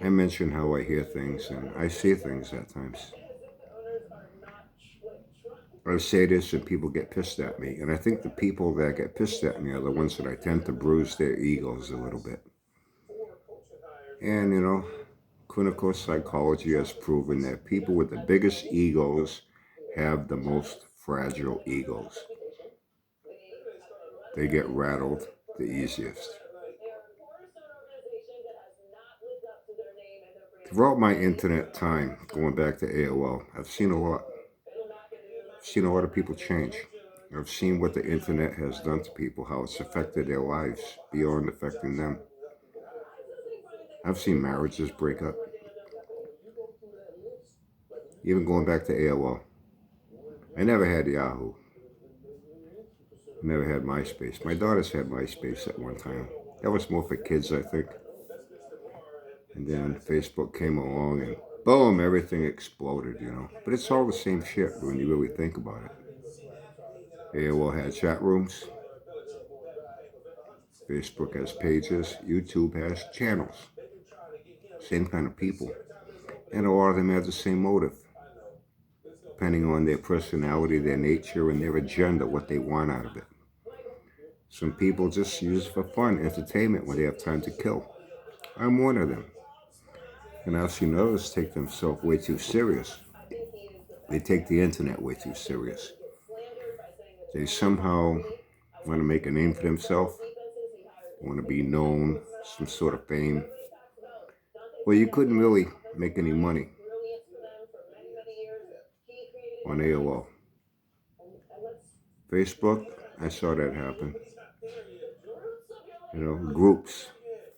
I mention how I hear things and I see things at times. I say this and people get pissed at me. And I think the people that get pissed at me are the ones that I tend to bruise their egos a little bit. And, clinical psychology has proven that people with the biggest egos have the most fragile egos. They get rattled the easiest. Throughout my internet time, going back to AOL, I've seen a lot. I've seen a lot of people change. I've seen what the internet has done to people, how it's affected their lives beyond affecting them. I've seen marriages break up. Even going back to AOL. I never had Yahoo. I never had MySpace. My daughters had MySpace at one time. That was more for kids, I think. And then Facebook came along and boom, everything exploded. But it's all the same shit when you really think about it. AOL had chat rooms. Facebook has pages. YouTube has channels. Same kind of people. And a lot of them have the same motive. Depending on their personality, their nature, and their agenda, what they want out of it. Some people just use it for fun, entertainment, when they have time to kill. I'm one of them. And I've seen others take themselves way too serious. They take the internet way too serious. They somehow want to make a name for themselves, want to be known, some sort of fame. Well, you couldn't really make any money on AOL. Facebook, I saw that happen. Groups,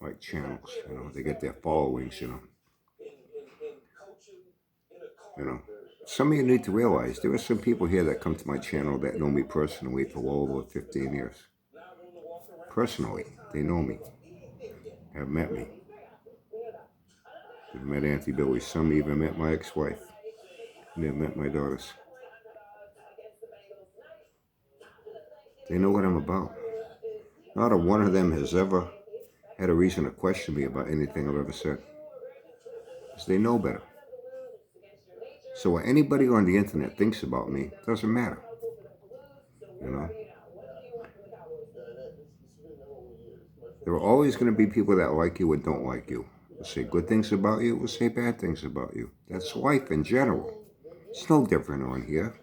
like channels, they get their followings, Some of you need to realize there are some people here that come to my channel that know me personally for well over 15 years. Personally, they know me, have met me. They've met Auntie Billy. Some even met my ex-wife. And they've met my daughters. They know what I'm about. Not a one of them has ever had a reason to question me about anything I've ever said. Because they know better. So what anybody on the internet thinks about me doesn't matter. There are always going to be people that like you and don't like you. We'll say good things about you, we'll say bad things about you. That's life in general. It's no different on here.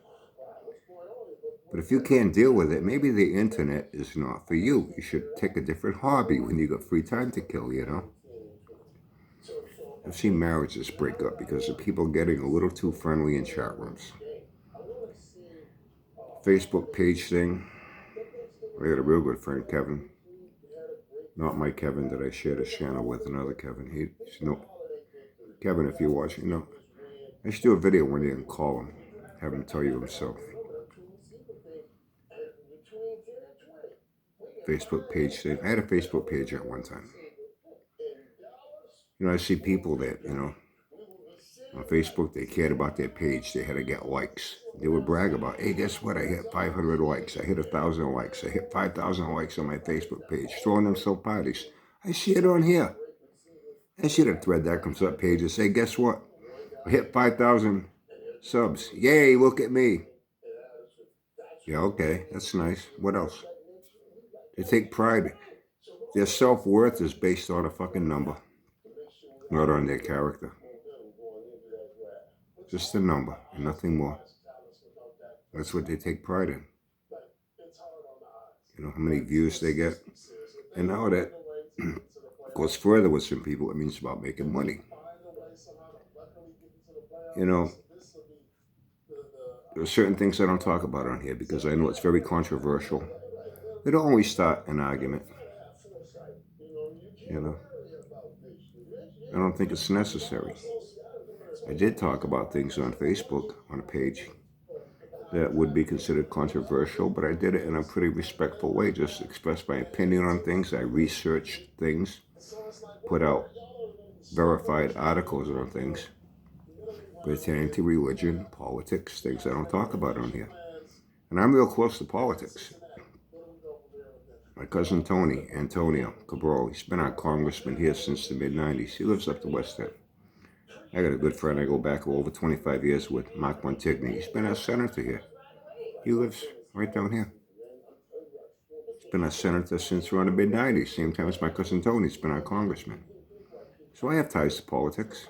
But if you can't deal with it, maybe the internet is not for you. You should take a different hobby when you got free time to kill, I've seen marriages break up because of people getting a little too friendly in chat rooms. Facebook page thing. I had a real good friend, Kevin. Not my Kevin that I shared a channel with, another Kevin. Kevin, if you're watching, I should do a video one day and call him, have him tell you himself. Facebook page thing. I had a Facebook page at one time. I see people that, on Facebook, they cared about their page. They had to get likes. They would brag about, hey, guess what? I hit 500 likes. I hit 1,000 likes. I hit 5,000 likes on my Facebook page. Throwing themselves parties. I see it on here. I see the thread that comes up page and say, guess what? I hit 5,000 subs. Yay, look at me. Yeah, okay, that's nice. What else? They take pride. Their self-worth is based on a fucking number, not on their character. Just a number and nothing more. That's what they take pride in. How many views they get. And now that goes further with some people, it means about making money. There are certain things I don't talk about on here because I know it's very controversial. They don't always start an argument. I don't think it's necessary. I did talk about things on Facebook, on a page, that would be considered controversial, but I did it in a pretty respectful way, just expressed my opinion on things. I researched things, put out verified articles on things pertaining to religion, politics, things I don't talk about on here. And I'm real close to politics. My cousin Tony, Antonio Cabral, he's been our congressman here since the mid-90s. He lives up the West End. I got a good friend I go back over 25 years with, Mark Montigny. He's been our senator here. He lives right down here. He's been our senator since around the mid-90s, same time as my cousin Tony. He's been our congressman. So I have ties to politics.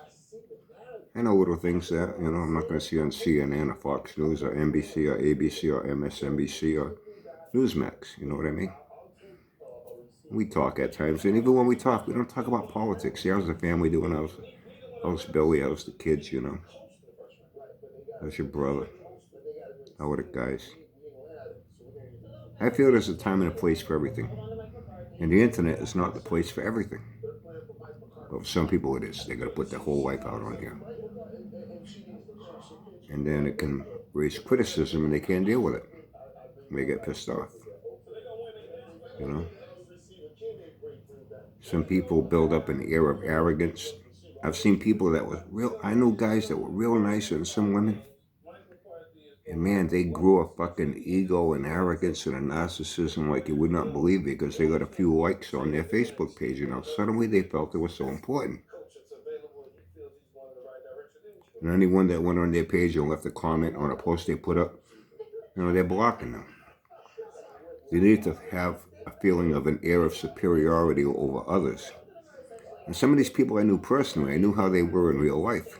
I know little things that, I'm not going to see on CNN or Fox News or NBC or ABC or MSNBC or Newsmax. You know what I mean? We talk at times, and even when we talk, we don't talk about politics. See, how's the family doing? How's Billy? How's the kids, How's your brother? How are the guys? I feel there's a time and a place for everything. And the internet is not the place for everything. But for some people it is. They got to put their whole life out on here. And then it can raise criticism and they can't deal with it. They get pissed off. Some people build up an air of arrogance. I've seen people that were I know guys that were real nicer than some women. And man, they grew a fucking ego and arrogance and a narcissism like you would not believe because they got a few likes on their Facebook page. Suddenly they felt it was so important. And anyone that went on their page and left a comment on a post they put up, they're blocking them. They need to have a feeling of an air of superiority over others. And some of these people I knew personally, I knew how they were in real life.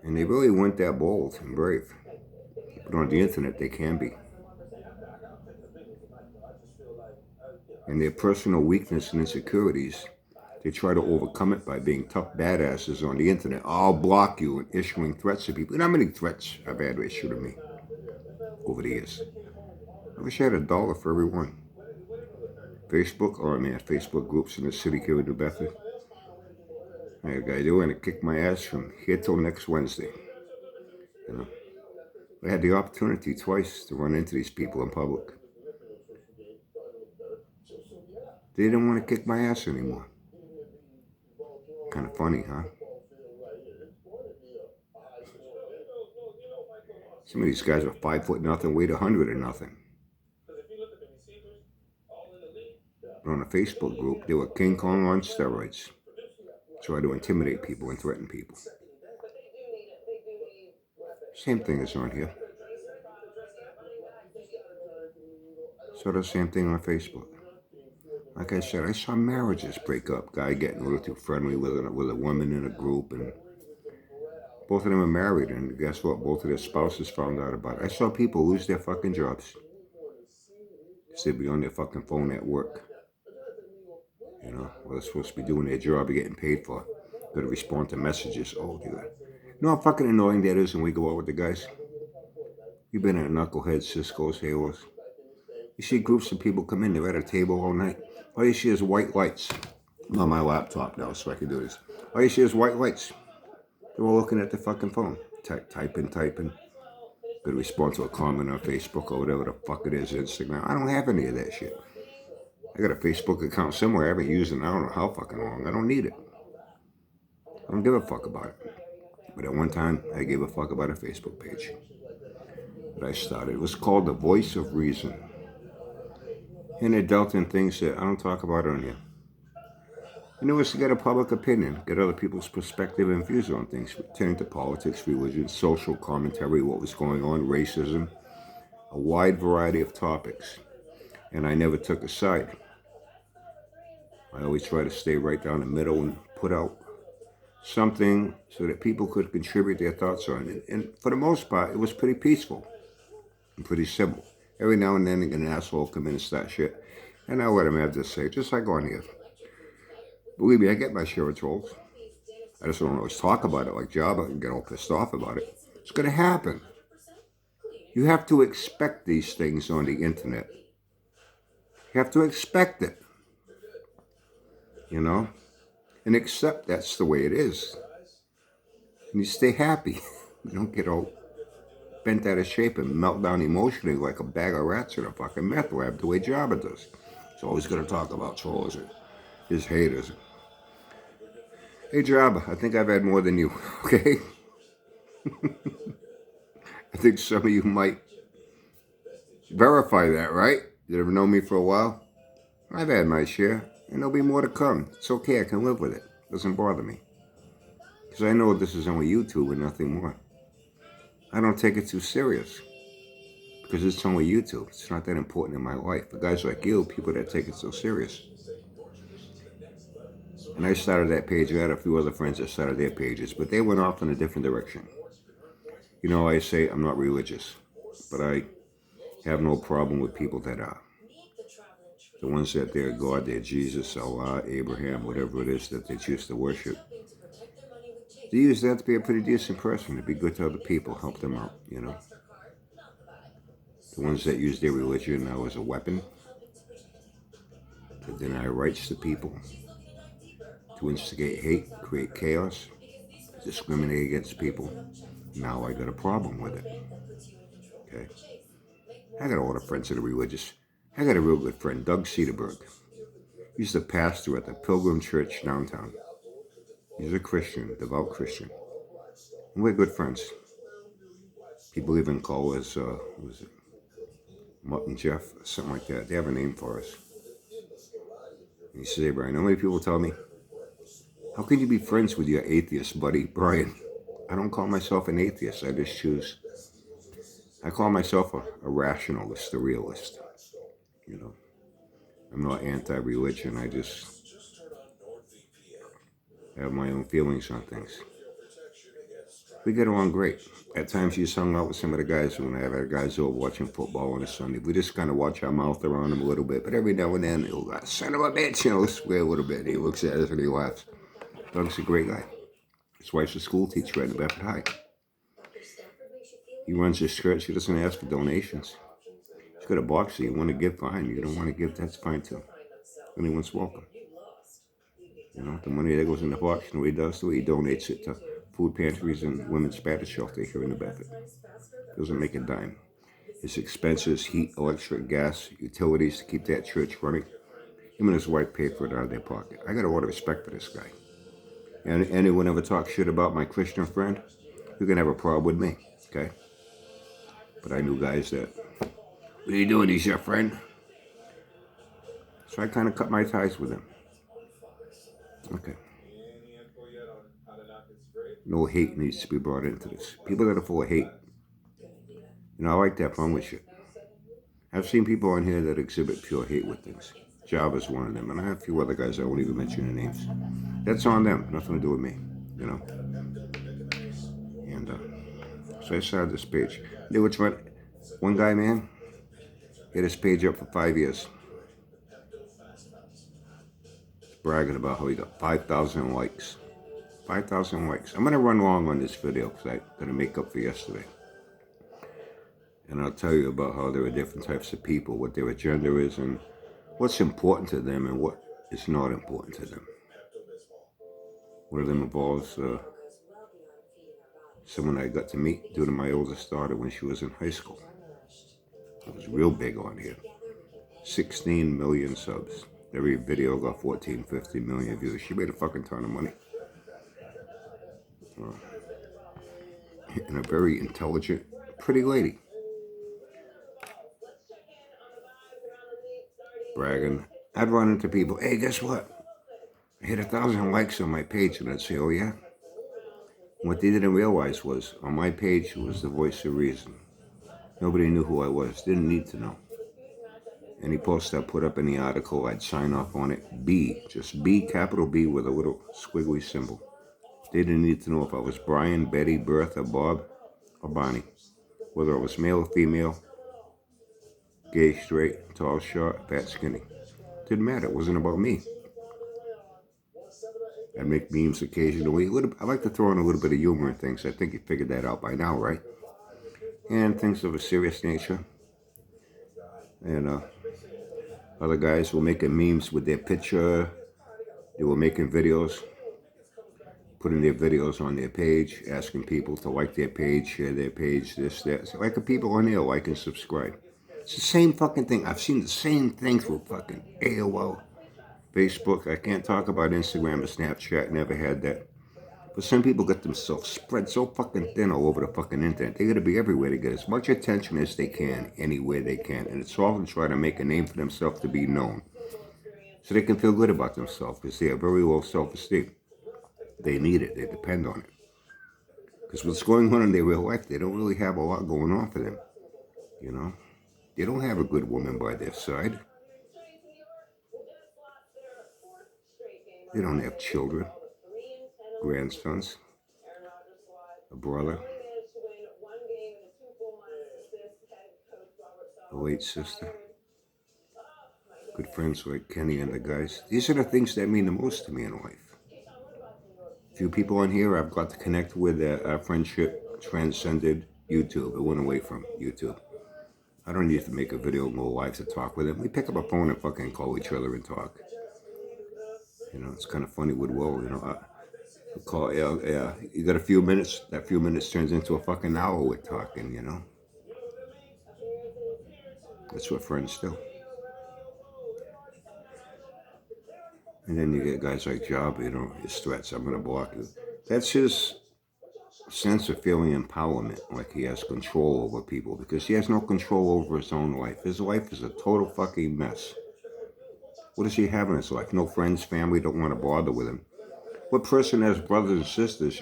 And they really weren't that bold and brave. But on the internet, they can be. And their personal weakness and insecurities, they try to overcome it by being tough badasses on the internet. I'll block you and issuing threats to people. You know how many threats I've had issued to me over the years? I wish I had $1 for every one. Facebook, Facebook groups in the city here in New Bedford. Hey, guys, they're going to kick my ass from here till next Wednesday. I had the opportunity twice to run into these people in public. They didn't want to kick my ass anymore. Kind of funny, huh? Some of these guys are 5 foot nothing, weighed 100 or nothing. But on a Facebook group, they were King Kong on steroids. Try to intimidate people and threaten people. Same thing is on here. So the same thing on Facebook. Like I said, I saw marriages break up. Guy getting a little too friendly with a woman in a group, and both of them are married. And guess what? Both of their spouses found out about it. I saw people lose their fucking jobs because they'd be on their fucking phone at work. Well, they're supposed to be doing their job and getting paid for. Got to respond to messages. Oh, dude. You know how fucking annoying that is when we go out with the guys? You've been at Knuckleheads, Cisco's, Halos. You see groups of people come in, they're at a table all night. All you see is white lights. I'm on my laptop now, so I can do this. All you see is white lights. They're all looking at the fucking phone. Typing. Good respond to a comment on Facebook or whatever the fuck it is, Instagram. I don't have any of that shit. I got a Facebook account somewhere I haven't used in I don't know how fucking long. I don't need it. I don't give a fuck about it. But at one time, I gave a fuck about a Facebook page that I started. It was called The Voice of Reason. And it dealt in things that I don't talk about on here. And it was to get a public opinion, get other people's perspective and views on things pertaining to politics, religion, social commentary, what was going on, racism, a wide variety of topics. And I never took a side. I always try to stay right down the middle and put out something so that people could contribute their thoughts on it. And for the most part, it was pretty peaceful and pretty simple. Every now and then, an asshole come in and start shit. And I let him have to say, just like on here. Believe me, I get my share of trolls. I just don't always talk about it like Jabba and get all pissed off about it. It's going to happen. You have to expect these things on the internet. You have to expect it. And accept that's the way it is. And you stay happy. You don't get all bent out of shape and melt down emotionally like a bag of rats in a fucking meth lab the way Jabba does. He's always going to talk about trolls and his haters. Hey Jabba, I think I've had more than you, okay? I think some of you might verify that, right? You ever known me for a while? I've had my share, and there'll be more to come. It's okay, I can live with it. It doesn't bother me. Because I know this is only YouTube and nothing more. I don't take it too serious. Because it's only YouTube. It's not that important in my life. For guys like you, people that take it so serious. And I started that page. I had a few other friends that started their pages, but they went off in a different direction. You know, I say I'm not religious, but I have no problem with people that are. The ones that they're God, they're Jesus, Allah, Abraham, whatever it is that they choose to worship. They use that to be a pretty decent person, to be good to other people, help them out, you know. The ones that use their religion now as a weapon to deny rights to people, to instigate hate, create chaos, discriminate against people. Now I got a problem with it. Okay. I got a lot of friends that are religious. I got a real good friend, Doug Cedarberg. He's the pastor at the Pilgrim Church downtown. He's a Christian, devout Christian. And we're good friends. People even call us, what was it, Mutt and Jeff, something like that. They have a name for us. And he says, hey, Brian, how many people tell me, how can you be friends with your atheist buddy, Brian? I don't call myself an atheist. I just choose. I call myself a rationalist, a realist. You know, I'm not anti-religion. I just have my own feelings on things. We get along great. At times, he's hung out with some of the guys when I have our guys over watching football on a Sunday. We just kind of watch our mouth around him a little bit, but every now and then, he'll go, son of a bitch, you know, swear a little bit. He looks at us and he laughs. Doug's a great guy. His wife's a school teacher at Bedford High. He runs his church. He doesn't ask for donations. He's got a box. You want to give, fine. You don't want to give, that's fine too. Anyone's welcome. You know, the money that goes in the box, you know what he does to it? He donates it to food pantries and women's Spanish shelter here in the Bedford. Doesn't make a dime. His expenses, heat, electric, gas, utilities to keep that church running. Him and his wife pay for it out of their pocket. I got a lot of respect for this guy. And anyone ever talks shit about my Christian friend, you can have a problem with me, okay? But I knew guys that, what are you doing? He's your friend. So I kind of cut my ties with him. Okay. No hate needs to be brought into this. People that are full of hate. You know, I like that fun with shit. I've seen people on here that exhibit pure hate with things. Java's one of them, and I have a few other guys I won't even mention their names. That's on them, nothing to do with me, you know. And so I started this page. You know what's funny? One guy, man, had his page up for 5 years. He's bragging about how he got 5,000 likes. 5,000 likes. I'm going to run long on this video because I'm going to make up for yesterday. And I'll tell you about how there are different types of people, what their agenda is, and what's important to them and what is not important to them. One of them involves someone I got to meet due to my oldest daughter when she was in high school. It was real big on here. 16 million subs. Every video got 14, 15 million views. She made a fucking ton of money. And a very intelligent, pretty lady. Bragging. I'd run into people, hey, guess what? I hit 1,000 likes on my page, and I'd say, oh yeah? What they didn't realize was, on my page was the voice of reason. Nobody knew who I was, didn't need to know. Any post I put up in the article, I'd sign off on it, B, just B, capital B with a little squiggly symbol. They didn't need to know if I was Brian, Betty, Bertha, Bob, or Bonnie. Whether I was male or female, gay, straight, tall, short, fat, skinny. Didn't matter, it wasn't about me. I make memes occasionally. I like to throw in a little bit of humor and things. I think you figured that out by now, right? And things of a serious nature. And other guys were making memes with their picture. They were making videos, putting their videos on their page, asking people to like their page, share their page, this, that. So like the people on there, like and subscribe. It's the same fucking thing. I've seen the same thing through fucking AOL, Facebook. I can't talk about Instagram or Snapchat. Never had that. But some people get themselves spread so fucking thin all over the fucking internet. They gotta be everywhere to get as much attention as they can, anywhere they can. And it's all to try to make a name for themselves to be known. So they can feel good about themselves because they have very low self-esteem. They need it. They depend on it. Because what's going on in their real life, they don't really have a lot going on for them. You know? They don't have a good woman by their side. They don't have children, grandsons, a brother, a late sister, good friends like Kenny and the guys. These are the things that mean the most to me in life. Few people on here I've got to connect with. Our friendship transcended YouTube. It went away from YouTube. I don't need to make a video and go live to talk with them. We pick up a phone and fucking call each other and talk. You know, it's kind of funny with Will. You know, call, yeah. You got a few minutes. That few minutes turns into a fucking hour with talking. You know, that's what friends do. And then you get guys like Job. You know, his threats. I'm gonna block you. That's his sense of feeling empowerment, like he has control over people, because he has no control over his own life. His life is a total fucking mess. What does he have in his life? No friends, family don't want to bother with him. What person has brothers and sisters?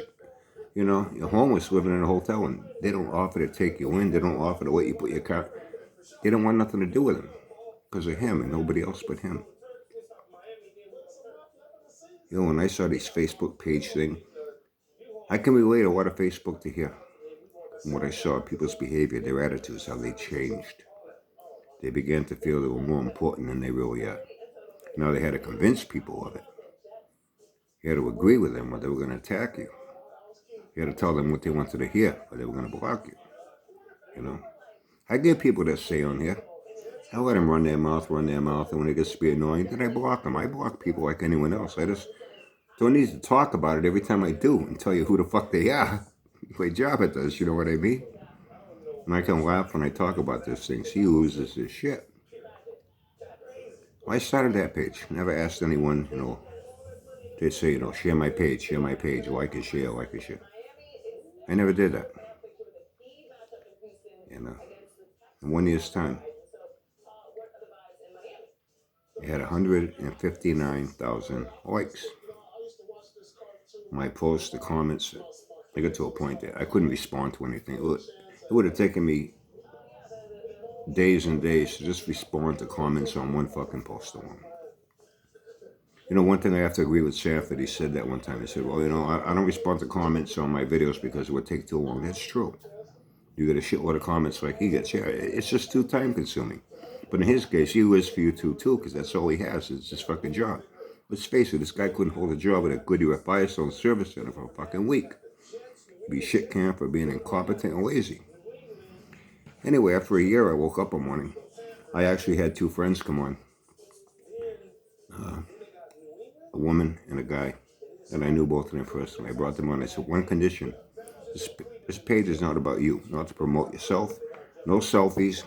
You know, you're homeless living in a hotel and they don't offer to take you in. They don't offer to let you put your car. They don't want nothing to do with him because of him and nobody else but him. You know, when I saw these Facebook page thing, I can relate a lot of Facebook to here. From what I saw, people's behavior, their attitudes, how they changed. They began to feel they were more important than they really are. Now they had to convince people of it. You had to agree with them or they were going to attack you. You had to tell them what they wanted to hear or they were going to block you. You know, I get people that say on here, I let them run their mouth, and when it gets to be annoying, then I block them. I block people like anyone else. I just don't need to talk about it every time I do and tell you who the fuck they are. My job it does, you know what I mean? And I can laugh when I talk about these things. He loses his shit. Well, I started that page. Never asked anyone, you know, they say, you know, share my page, like and share, like and share. I never did that. You know, in 1 year's time, it had 159,000 likes. My posts, the comments, I got to a point that I couldn't respond to anything. It would have taken me days and days to just respond to comments on one fucking post alone. You know, one thing I have to agree with Sanford, he said that one time. He said, well, you know, I don't respond to comments on my videos because it would take too long. That's true. You get a shitload of comments like he gets. Yeah, it's just too time consuming. But in his case, he lives for YouTube too, because that's all he has. It's his fucking job. Let's face it, this guy couldn't hold a job at a Goodyear Firestone service center for a fucking week. Be shit canned for being incompetent and lazy. Anyway, after a year, I woke up one morning. I actually had two friends come on. A woman and a guy. And I knew both of them personally. I brought them on. I said, one condition. This page is not about you. Not to promote yourself. No selfies.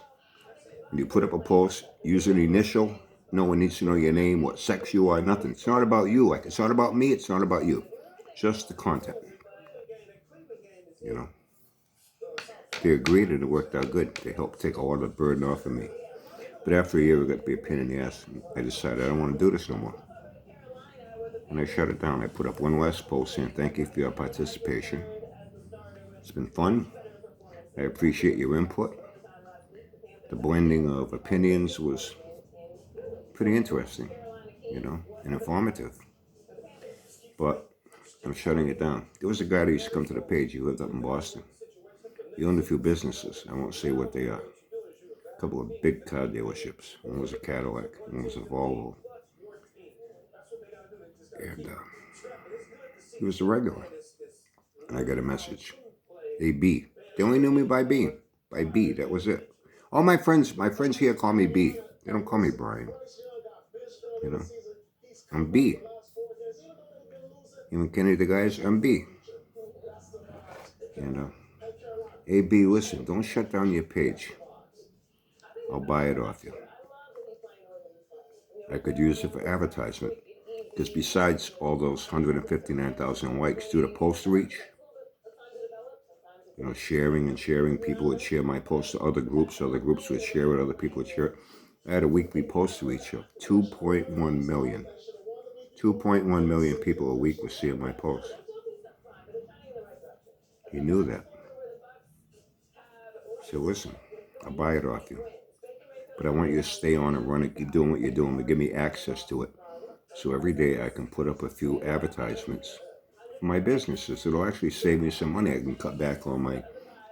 When you put up a post, use an initial. No one needs to know your name, what sex you are, nothing. It's not about you. Like, it's not about me. It's not about you. Just the content. You know. They agreed and it worked out good. They helped take a lot of the burden off of me. But after a year, it got to be a pain in the ass. I decided I don't want to do this no more. And I shut it down. I put up one last post saying thank you for your participation. It's been fun. I appreciate your input. The blending of opinions was pretty interesting, you know, and informative. But I'm shutting it down. There was a guy that used to come to the page. He lived up in Boston. He owned a few businesses. I won't say what they are. A couple of big car dealerships. One was a Cadillac. One was a Volvo. And he was a regular. And I got a message. Hey, B. They only knew me by B. By B. That was it. All my friends here call me B. They don't call me Brian. You know? I'm B. Even Kenny the guys, I'm B. And, hey, B, listen, don't shut down your page. I'll buy it off you. I could use it for advertisement. Because besides all those 159,000 likes, due to post reach, sharing and sharing, people would share my posts to other groups would share it, other people would share it. I had a weekly post reach of 2.1 million. 2.1 million people a week were seeing my posts. He knew that. So listen, I'll buy it off you. But I want you to stay on and run it, keep doing what you're doing, to give me access to it. So every day I can put up a few advertisements for my businesses. It'll actually save me some money. I can cut back on my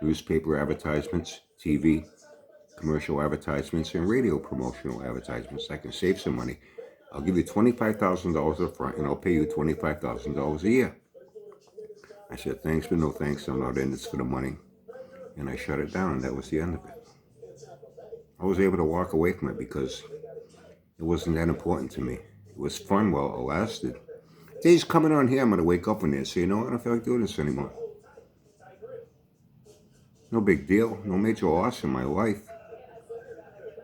newspaper advertisements, TV, commercial advertisements, and radio promotional advertisements. I can save some money. I'll give you $25,000 up front, and I'll pay you $25,000 a year. I said, thanks, but no thanks. I'm not in this for the money. And I shut it down, and that was the end of it. I was able to walk away from it because it wasn't that important to me. It was fun while it lasted. Days coming on here, I'm going to wake up one day and say, you know what, I don't feel like doing this anymore. No big deal. No major loss in my life.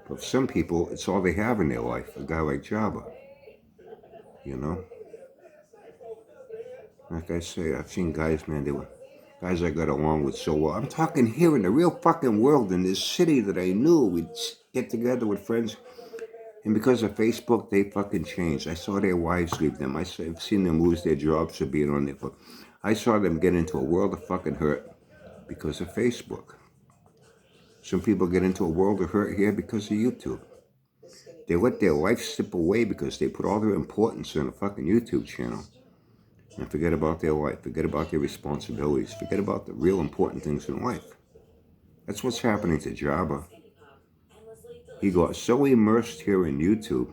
But for some people, it's all they have in their life. A guy like Jabba. Like I say, I've seen guys, man, they were guys I got along with so well. I'm talking here in the real fucking world, in this city that I knew. We'd get together with friends. And because of Facebook, they fucking changed. I saw their wives leave them. I've seen them lose their jobs for being on there. I saw them get into a world of fucking hurt because of Facebook. Some people get into a world of hurt here because of YouTube. They let their life slip away because they put all their importance in a fucking YouTube channel. And forget about their life. Forget about their responsibilities. Forget about the real important things in life. That's what's happening to Jabba. He got so immersed here in YouTube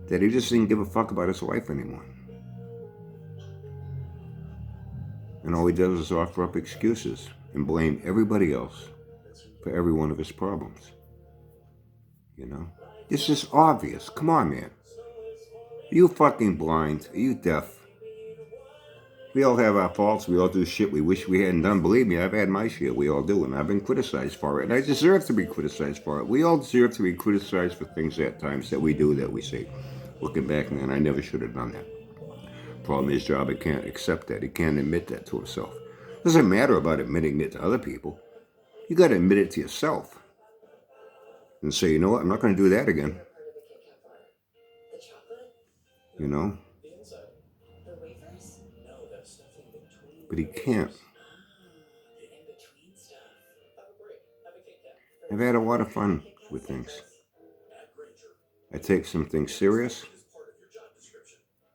that he just didn't give a fuck about his life anymore. And all he does is offer up excuses and blame everybody else for every one of his problems. This is obvious. Come on, man. Are you fucking blind? Are you deaf? We all have our faults. We all do shit we wish we hadn't done. Believe me, I've had my share. We all do, and I've been criticized for it. And I deserve to be criticized for it. We all deserve to be criticized for things at times that we do that we say, looking back, man, I never should have done that. Problem is, Jabba can't accept that. He can't admit that to himself. It doesn't matter about admitting it to other people. You got to admit it to yourself. And say, you know what, I'm not going to do that again. But he can't. I've had a lot of fun with things. I take some things serious.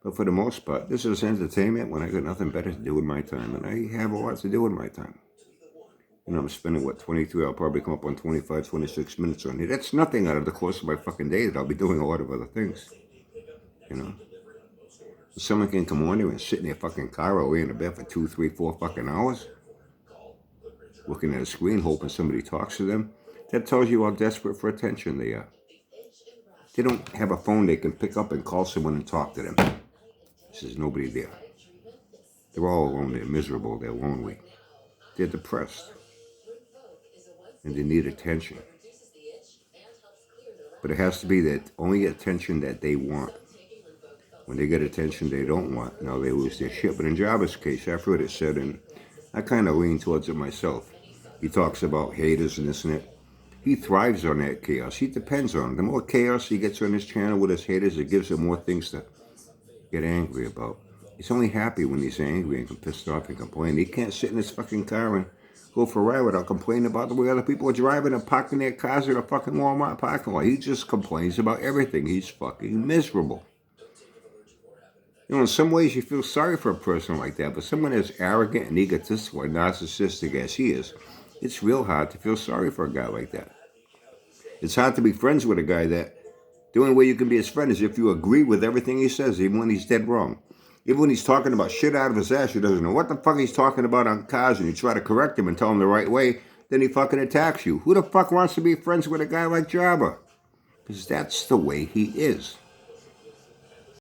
But for the most part, this is entertainment when I got nothing better to do with my time. And I have a lot to do with my time. I'm spending, 23, I'll probably come up on 25, 26 minutes on it. That's nothing out of the course of my fucking day that I'll be doing a lot of other things. Someone can come on there and sit in their fucking car or lay in the bed for 2, 3, 4 fucking hours, looking at a screen, hoping somebody talks to them. That tells you how desperate for attention they are. They don't have a phone they can pick up and call someone and talk to them. There's nobody there. They're all alone. They're miserable. They're lonely. They're depressed. And they need attention. But it has to be that only attention that they want. When they get attention they don't want, now they lose their shit. But in Jabba's case, I've heard it said, and I kind of lean towards it myself. He talks about haters and this and that. He thrives on that chaos. He depends on it. The more chaos he gets on his channel with his haters, it gives him more things to get angry about. He's only happy when he's angry and pissed off and complain. He can't sit in his fucking car and go for a ride without complaining about the way other people are driving and parking their cars in a fucking Walmart parking lot. He just complains about everything. He's fucking miserable. In some ways you feel sorry for a person like that, but someone as arrogant and egotistical and narcissistic as he is, it's real hard to feel sorry for a guy like that. It's hard to be friends with a guy that the only way you can be his friend is if you agree with everything he says, even when he's dead wrong. Even when he's talking about shit out of his ass, he doesn't know what the fuck he's talking about on cars, and you try to correct him and tell him the right way, then he fucking attacks you. Who the fuck wants to be friends with a guy like Jabba? Because that's the way he is.